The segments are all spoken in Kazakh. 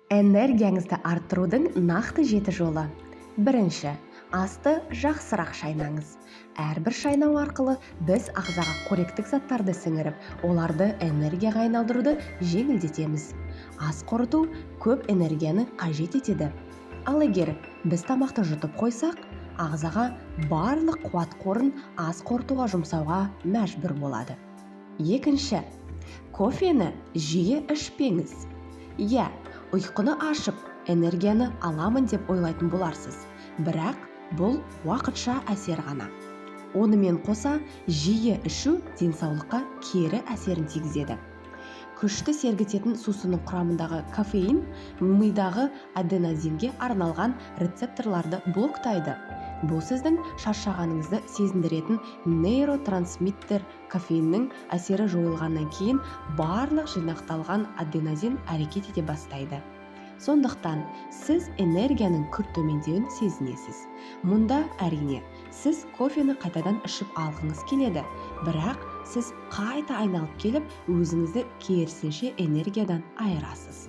Энергияңызды арттырудың нақты 7 жолы. Бірінші, асты жақсырақ шайнаңыз. Әрбір шайнау арқылы біз ағзаға қоректік заттарды сіңіріп, оларды энергияға айналдыруды жеңілдетеміз. Ас қорыту көп энергияны қажет етеді. Ал егер біз тамақты жұтып қойсақ, ағзаға барлық қуат қорын ас қорытуға жұмсауға мәжбүр болады. Екінші, кофені жиі ішпеңіз. Ұйқыны ашып, энергияны аламын деп ойлайтын боларсыз. Бірақ бұл уақытша әсер ғана. Онымен қоса, жиі ішу денсаулыққа кері әсерін тигізеді. Күшті сергітетін сусынның құрамындағы кофеин мидағы аденозинге арналған рецепторларды блоктайды. Бұл сіздің шаршағаныңызды сезіндіретін нейротрансмиттер. Кофеиннің әсері жойылғаннан кейін барлық жинақталған аденозин әрекет ете бастайды. Сондықтан сіз энергияның күрт төмендеуін сезінесіз. Мұнда әрине сіз кофені қайтадан ішіп алғыңыз келеді, бірақ сіз қайта айналып келіп, өзіңізді керісінше энергиядан айырасыз.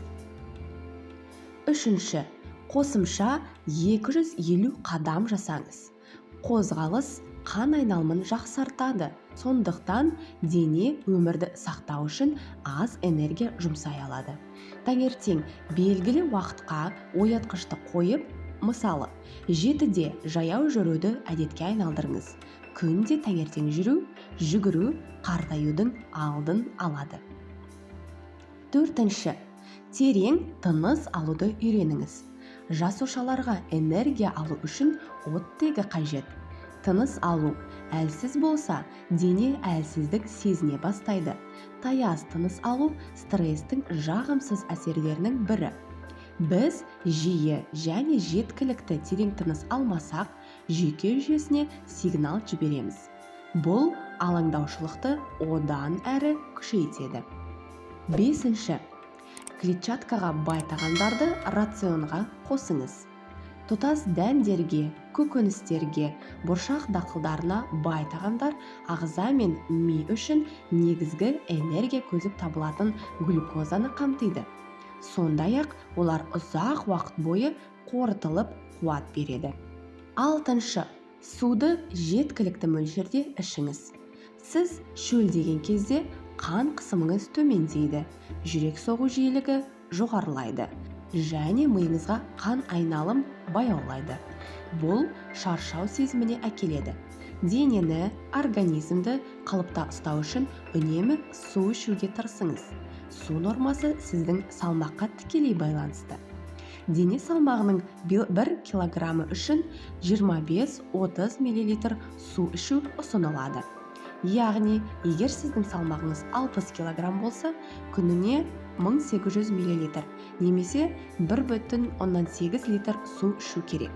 Үшінші, қосымша 250 қадам жасаңыз. Қозғалыс қан айналымын жақсартады. Сондықтан дене өмірді сақтау үшін аз энергия жұмсай алады. Таңертең белгілі уақытқа оятқышты қойып, мысалы, 7-де жаяу жүруді әдетке айналдырыңыз. Күнде таңертең жүгіру қартаюдың алдын алады. Төртінші, терең тыныс алуды үйреніңіз. Жасушаларға энергия алу үшін оттегі қажет. Тыныс алу әлсіз болса, дене әлсіздік сезіне бастайды. Таяз тыныс алу стрестің жағымсыз әсерлерінің бірі. Біз жиі және жеткілікті терең тыныс алмасақ, жүйке жүйесіне сигнал жібереміз. Бұл алаңдаушылықты одан әрі күшейтеді. Бесінші, клетчаткаға бай тағамдарды рационға қосыңыз. Тұтас дәндерге, көкөністерге, бұршақ дақылдарына бай тағамдар ағза мен ми үшін негізгі энергия көзіп табылатын глюкозаны қамтиды. Сондай-ақ олар ұзақ уақыт бойы қорытылып қуат береді. Алтыншы, суды жеткілікті мөлшерде ішіңіз. Сіз шөлдеген кезде қан қысымыңыз төмендейді, жүрек соғу жиілігі жоғарылайды және миыңызға қан айналым баяулайды. Бұл шаршау сезіміне әкеледі. Денені, организмді қалыпта ұстау үшін үнемі су ішуге тырысыңыз. Су нормасы сіздің салмаққа тікелей байланысты. Дене салмағының 1 килограммы үшін 25-30 мл су ішу ұсынылады. Яғни, егер сіздің салмағыңыз 60 килограмм болса, күніне 1800 мл, немесе 1,8 литр су ішу керек.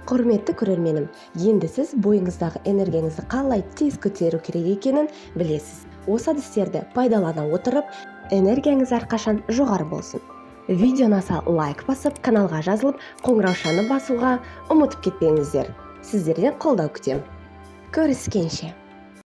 Құрметті көрерменім, енді сіз бойыңыздағы энергияңызды қалай тез көтеру керек екенін білесіз. Осы әдістерді пайдалана отырып, энергияңыз әрқашан жоғары болсын. Видеоны аса лайк басып, каналға жазылып, қоңыраушаны басуға ұмытып кетпеңіздер. Сіздерден қолдау күтемін. Көріскенше.